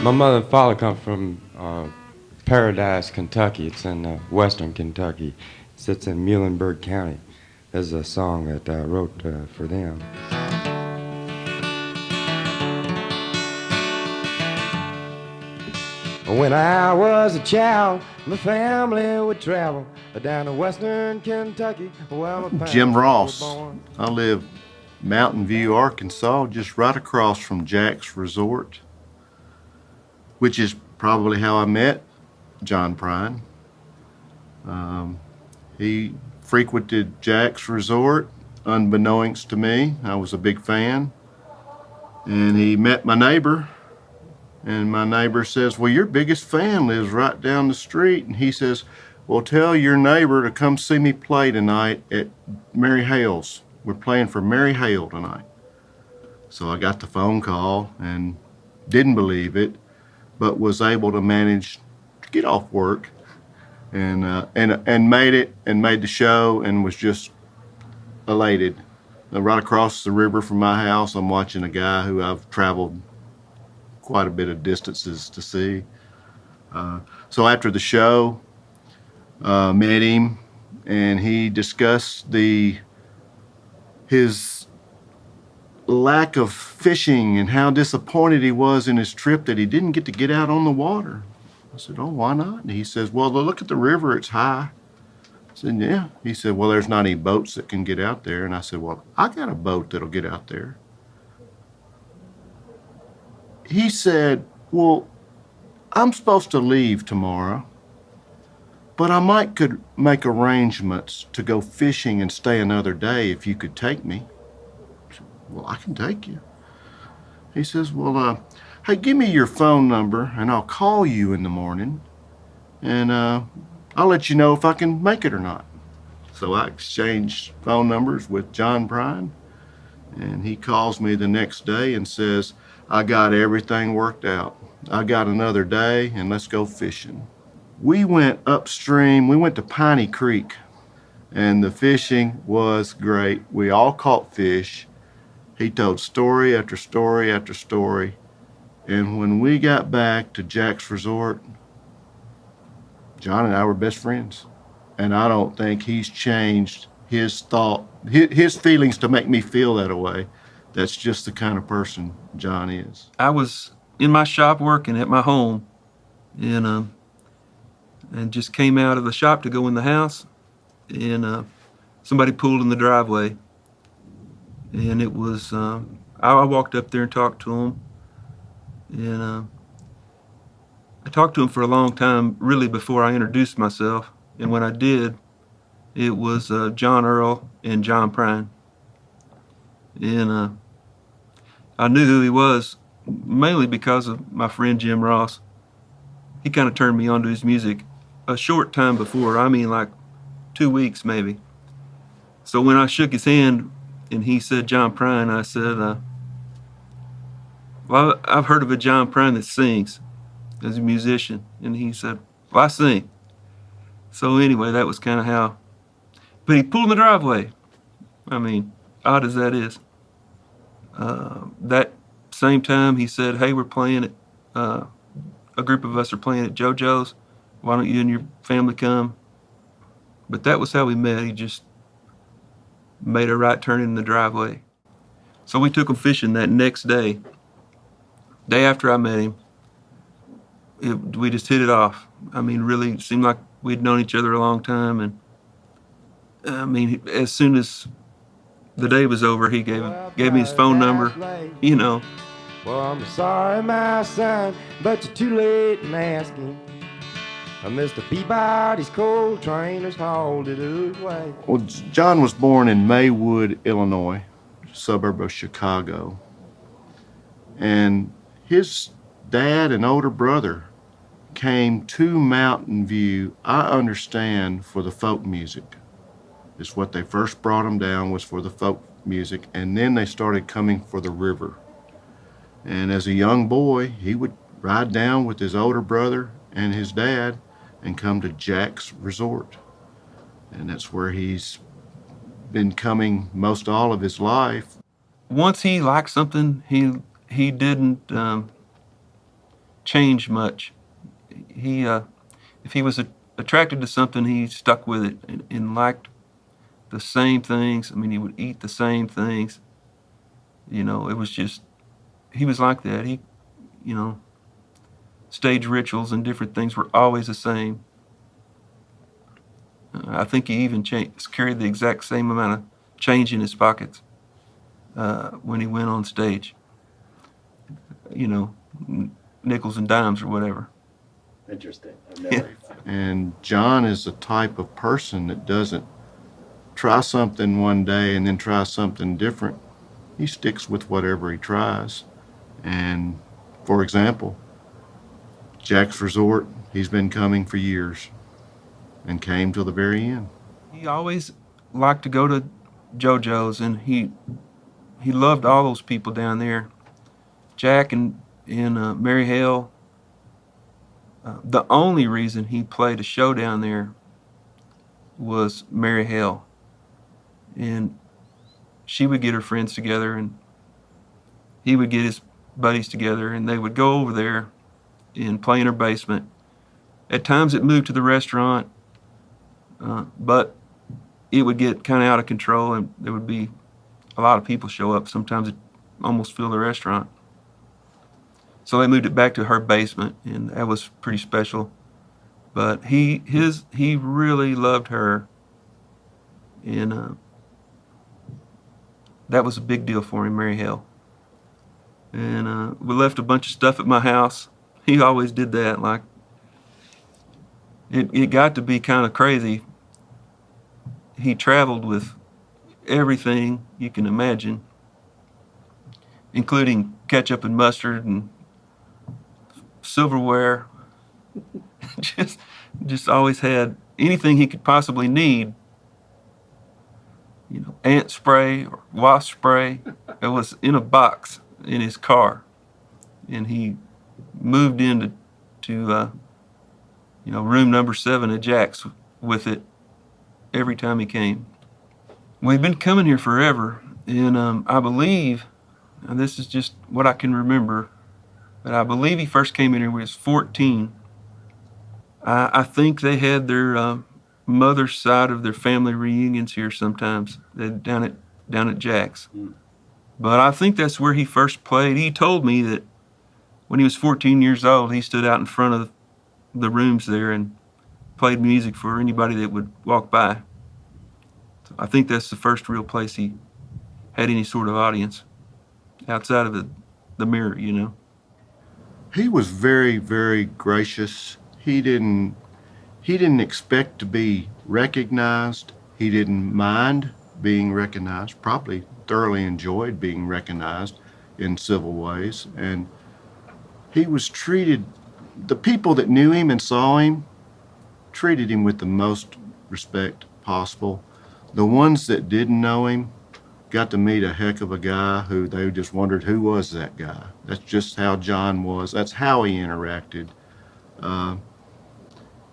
My mother and father come from Paradise, Kentucky. It's in western Kentucky. It sits in Muhlenberg County. There's a song that I wrote for them. When I was a child, my family would travel down to western Kentucky. Well, my Jim parents Ross. were born. I live Mountain View, Arkansas, just right across from Jack's Resort, which is probably how I met John Prine. He frequented Jack's Resort unbeknownst to me. I was a big fan. And he met my neighbor, and my neighbor says, well, your biggest fan lives right down the street. And he says, well, tell your neighbor to come see me play tonight at Mary Hale's. We're playing for Mary Hale tonight. So I got the phone call and didn't believe it, but was able to manage to get off work and made it and made the show and was just elated. Right across the river from my house, I'm watching a guy who I've traveled quite a bit of distances to see. So after the show, met him, and he discussed his lack of fishing and how disappointed he was in his trip that he didn't get out on the water. I said, oh, why not? And he says, well, look at the river, it's high. I said, yeah. He said, well, there's not any boats that can get out there. And I said, well, I got a boat that'll get out there. He said, well, I'm supposed to leave tomorrow, but I could make arrangements to go fishing and stay another day if you could take me. I said, well, I can take you. He says, well, hey, give me your phone number and I'll call you in the morning and I'll let you know if I can make it or not. So I exchanged phone numbers with John Prine, and he calls me the next day and says, I got everything worked out. I got another day and let's go fishing. We went upstream, we went to Piney Creek, and the fishing was great. We all caught fish. He told story after story after story. And when we got back to Jack's Resort, John and I were best friends. And I don't think he's changed his feelings to make me feel that way. That's just the kind of person John is. I was in my shop working at my home, and just came out of the shop to go in the house, and somebody pulled in the driveway, and it was I walked up there and talked to him, and I talked to him for a long time, really, before I introduced myself. And when I did, it was John Earl and John Prine, and I knew who he was mainly because of my friend Jim Ross. He kind of turned me on to his music a short time before. I mean, like 2 weeks maybe. So when I shook his hand and he said John Prine, I said, well, I've heard of a John Prine that sings as a musician. And he said, well, I sing. So anyway, that was kind of how. But he pulled in the driveway. I mean, odd as that is. That same time he said, hey, we're playing at, a group of us are playing at JoJo's. Why don't you and your family come? But that was how we met. He just made a right turn in the driveway. So we took him fishing that next day. Day after I met him, we just hit it off. I mean, really, it seemed like we'd known each other a long time. And I mean, as soon as the day was over, he gave me his phone number, you know. Well, I'm sorry, my son, but you're too late in asking. Mr. Peabody's coal trainers hauled it away. Well, John was born in Maywood, Illinois, a suburb of Chicago. And his dad and older brother came to Mountain View, I understand, for the folk music. It's what they first brought him down, was for the folk music, and then they started coming for the river. And as a young boy, he would ride down with his older brother and his dad and come to Jack's Resort. And that's where he's been coming most all of his life. Once he liked something, he didn't change much. He, if he was attracted to something, he stuck with it and liked the same things. I mean, he would eat the same things. You know, it was just, he was like that. He, you know, stage rituals and different things were always the same. I think he even carried the exact same amount of change in his pockets when he went on stage. You know, nickels and dimes or whatever. Interesting. I've never. And John is the type of person that doesn't try something one day and then try something different. He sticks with whatever he tries. And for example, Jack's Resort, he's been coming for years and came till the very end. He always liked to go to JoJo's, and he loved all those people down there. Jack and Mary Hale. The only reason he played a show down there was Mary Hale, and she would get her friends together, and he would get his buddies together, and they would go over there and play in her basement. At times it moved to the restaurant, but it would get kind of out of control, and there would be a lot of people show up. Sometimes it almost filled the restaurant. So they moved it back to her basement, and that was pretty special. But he really loved her, and that was a big deal for him, Mary Hale. And we left a bunch of stuff at my house. He always did that. Like it got to be kind of crazy. He traveled with everything you can imagine, including ketchup and mustard and silverware. just always had anything he could possibly need. You know, ant spray or wasp spray. It was in a box in his car, and he moved into room number 7 at Jack's with it every time he came. We've been coming here forever, and I believe, and this is just what I can remember, but I believe he first came in here when he was 14. I think they had their mother's side of their family reunions here sometimes down at Jack's. But I think that's where he first played. He told me that when he was 14 years old, he stood out in front of the rooms there and played music for anybody that would walk by. So I think that's the first real place he had any sort of audience outside of the mirror, you know. He was very, very gracious. He didn't expect to be recognized. He didn't mind being recognized, probably thoroughly enjoyed being recognized in civil ways. And he was treated, the people that knew him and saw him treated him with the most respect possible. The ones that didn't know him got to meet a heck of a guy who they just wondered who was that guy. That's just how John was. That's how he interacted.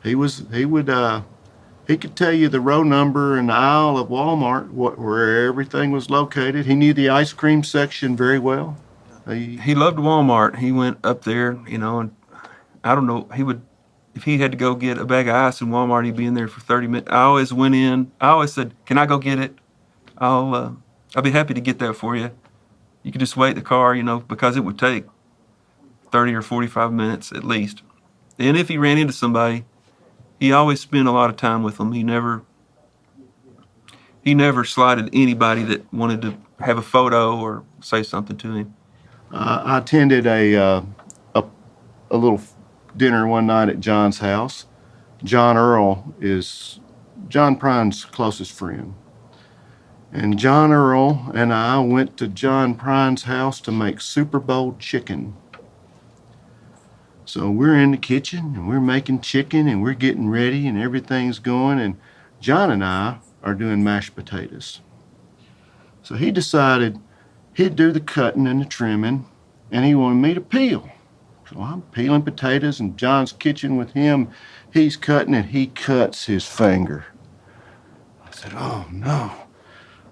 He could tell you the row number and the aisle of Walmart, where everything was located. He knew the ice cream section very well. He loved Walmart. He went up there, you know, and I don't know, if he had to go get a bag of ice in Walmart, he'd be in there for 30 minutes. I always went in. I always said, "Can I go get it? I'll be happy to get that for you. You could just wait in the car, you know, because it would take 30 or 45 minutes at least." And if he ran into somebody, he always spent a lot of time with them. He never slighted anybody that wanted to have a photo or say something to him. I attended a little dinner one night at John's house. John Earl is John Prine's closest friend. And John Earl and I went to John Prine's house to make Super Bowl chicken. So we're in the kitchen and we're making chicken and we're getting ready and everything's going, and John and I are doing mashed potatoes. So he decided he'd do the cutting and the trimming, and he wanted me to peel. So I'm peeling potatoes in John's kitchen with him. He's cutting and he cuts his finger. I said, "Oh no."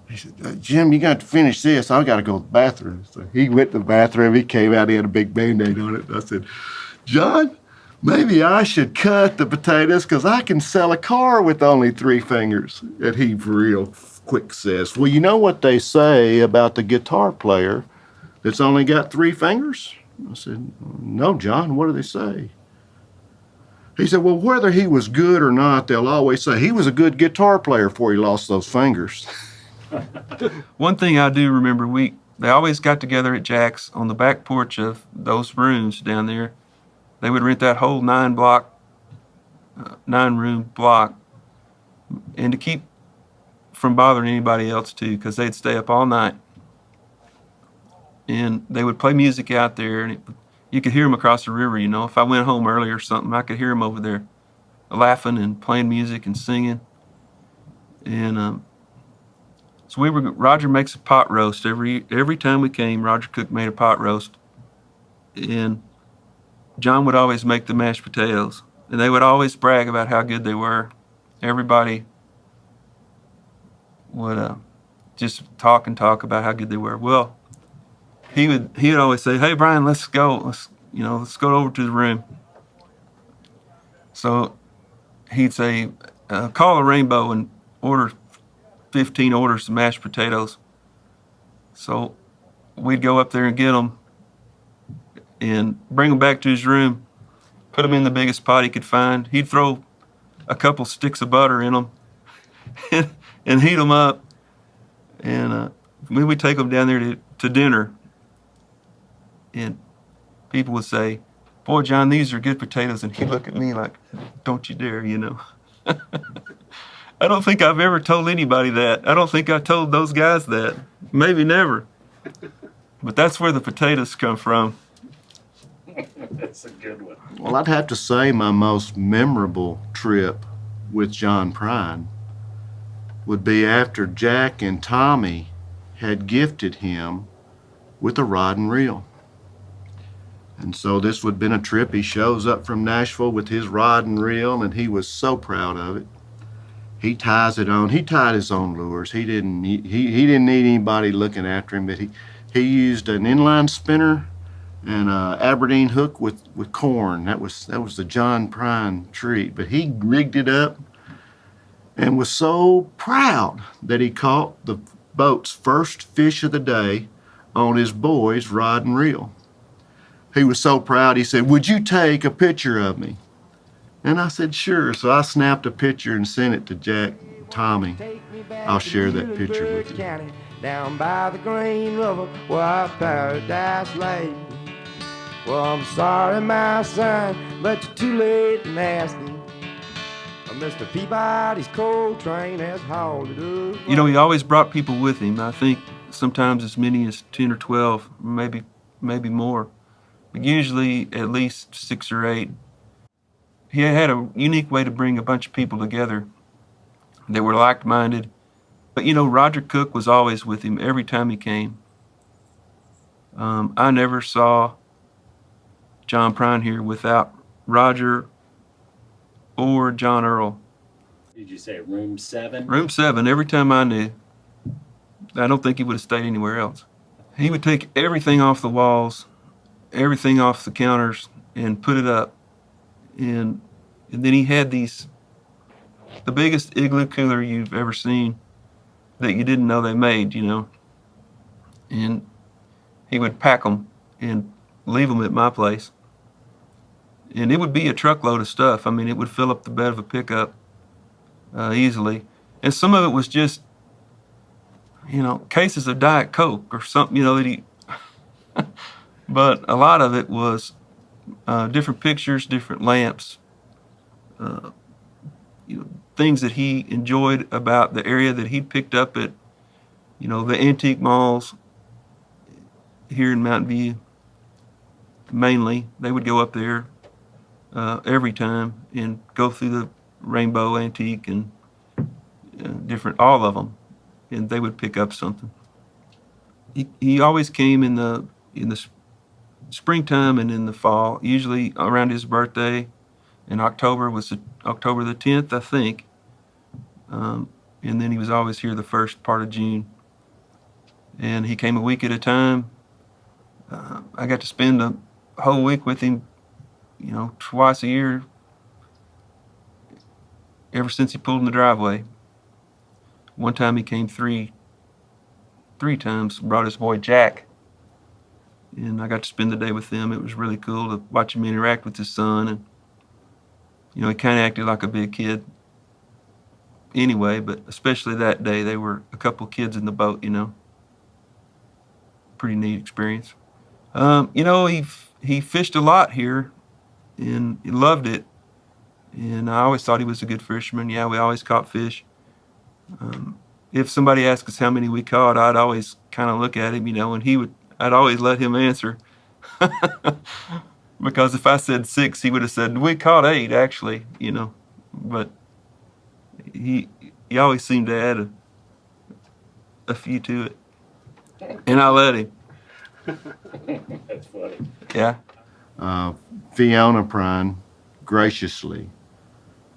He said, "Jim, you got to finish this. I got to go to the bathroom." So he went to the bathroom. He came out, he had a big Band-Aid on it. I said, John, maybe I should cut the potatoes because I can sell a car with only 3 fingers. And he real quick says, well, you know what they say about the guitar player that's only got 3 fingers? I said, no, John, what do they say? He said, well, whether he was good or not, they'll always say he was a good guitar player before he lost those fingers. One thing I do remember, they always got together at Jack's on the back porch of those rooms down there. They would rent that whole 9-room block, and to keep from bothering anybody else too, because they'd stay up all night. And they would play music out there, and you could hear them across the river. You know, if I went home early or something, I could hear them over there laughing and playing music and singing. And so Roger makes a pot roast every time we came. Roger Cook made a pot roast, and John would always make the mashed potatoes, and they would always brag about how good they were. Everybody would just talk about how good they were. Well, he'd always say, "Hey, Brian, let's go. Let's go over to the room." So he'd say, "Call a Rainbow and order 15 orders of mashed potatoes." So we'd go up there and get them and bring them back to his room, put them in the biggest pot he could find. He'd throw a couple sticks of butter in them and heat them up. And we would take them down there to dinner. And people would say, "Boy, John, these are good potatoes." And he'd look at me like, "Don't you dare, you know." I don't think I've ever told anybody that. I don't think I told those guys that. Maybe never. But that's where the potatoes come from. That's a good one. Well, I'd have to say my most memorable trip with John Prine would be after Jack and Tommy had gifted him with a rod and reel. And so this would have been a trip. He shows up from Nashville with his rod and reel, and he was so proud of it. He ties it on. He tied his own lures. He didn't need anybody looking after him, but he used an inline spinner and a Aberdeen hook with corn. That was the John Prine treat. But he rigged it up and was so proud that he caught the boat's first fish of the day on his boy's rod and reel. He was so proud, he said, "Would you take a picture of me?" And I said, "Sure." So I snapped a picture and sent it to Jack, Tommy. I'll share that picture with you. Down by the Green River where our paradise lay. Well, I'm sorry, my son, but you're too late in asking. Mr. Peabody's coal train has hauled it up. You know, he always brought people with him. I think sometimes as many as 10 or 12, maybe more. But usually at least 6 or 8. He had a unique way to bring a bunch of people together that were like-minded. But, you know, Roger Cook was always with him every time he came. I never saw John Prine here without Roger or John Earl. Did you say room 7? Room 7, every time I knew. I don't think he would have stayed anywhere else. He would take everything off the walls, everything off the counters, and put it up. And then he had the biggest igloo cooler you've ever seen that you didn't know they made, you know. And he would pack them and leave them at my place. And it would be a truckload of stuff. I mean, it would fill up the bed of a pickup easily. And some of it was just, you know, cases of Diet Coke or something, you know, that he... But a lot of it was different pictures, different lamps, you know, things that he enjoyed about the area that he'd picked up at, you know, the antique malls here in Mountain View. Mainly, they would go up there every time and go through the Rainbow Antique and all of them, and they would pick up something. He always came in the springtime and in the fall, usually around his birthday. In October was October the 10th, I think. And then he was always here the first part of June. And he came a week at a time. I got to spend a whole week with him you know, twice a year ever since he pulled in the driveway. One time he came three times, brought his boy Jack, and I got to spend the day with them. It was really cool to watch him interact with his son, and you know, he kind of acted like a big kid anyway, but especially that day, they were a couple kids in the boat, you know. Pretty neat experience. You know, he fished a lot here, and he loved it. And I always thought he was a good fisherman. Yeah, we always caught fish. If somebody asked us how many we caught, I'd always kind of look at him, you know, and I'd always let him answer. Because if I said 6, he would have said, we caught 8, actually, you know. But he always seemed to add a few to it. And I let him. That's funny. Yeah. Fiona Prine graciously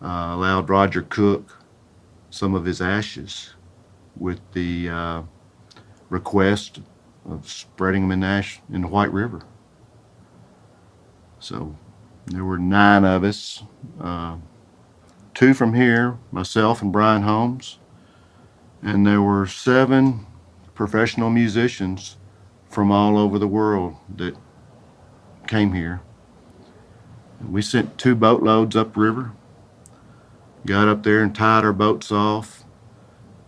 allowed Roger cook some of his ashes with the request of spreading them in the White River. So there were 9 of us, 2 from here, myself and Brian Holmes, and there were 7 professional musicians from all over the world that came here. We sent 2 boatloads upriver, got up there and tied our boats off,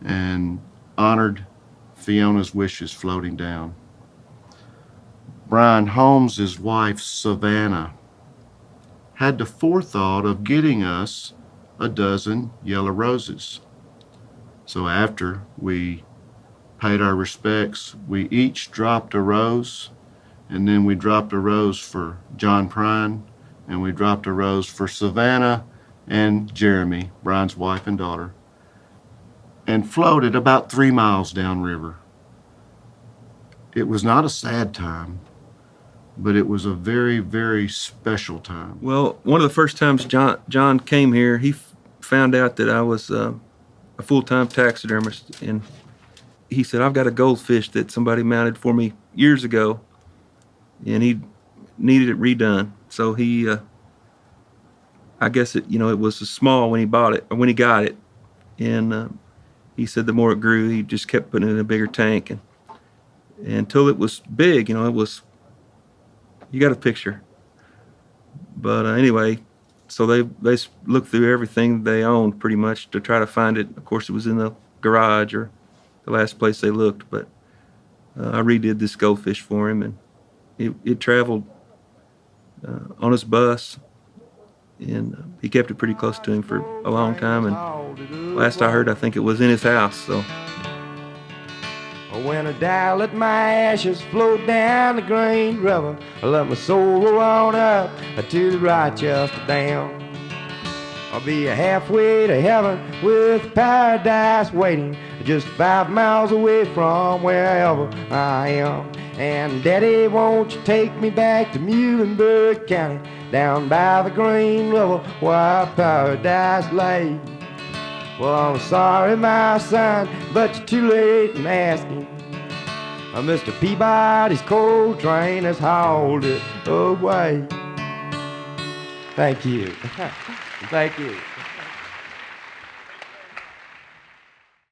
and honored Fiona's wishes floating down. Brian Holmes' wife, Savannah, had the forethought of getting us a dozen yellow roses. So after we paid our respects, we each dropped a rose, and then we dropped a rose for John Prine, and we dropped a rose for Savannah and Jeremy, Brian's wife and daughter, and floated about 3 miles downriver. It was not a sad time, but it was a very, very special time. Well, one of the first times John came here, he found out that I was a full-time taxidermist, and he said, I've got a goldfish that somebody mounted for me years ago, and he needed it redone. So he, I guess it was small when he bought it, or when he got it, and he said the more it grew, he just kept putting it in a bigger tank, and until it was big, it was. You got a picture. But anyway, so they looked through everything they owned pretty much to try to find it. Of course, it was in the garage or the last place they looked, but I redid this goldfish for him, and it traveled on his bus, and he kept it pretty close to him for a long time, and last I heard, I think it was in his house. So When I die, let my ashes float down the Green River. I let my soul roll on up to the Rochester Dam. I'll be halfway to heaven with paradise waiting, just 5 miles away from wherever I am. And Daddy, won't you take me back to Muhlenberg County, down by the Green River where paradise lay? Well, I'm sorry, my son, but you're too late in asking. Mr. Peabody's coal train has hauled it away. Thank you. Thank you.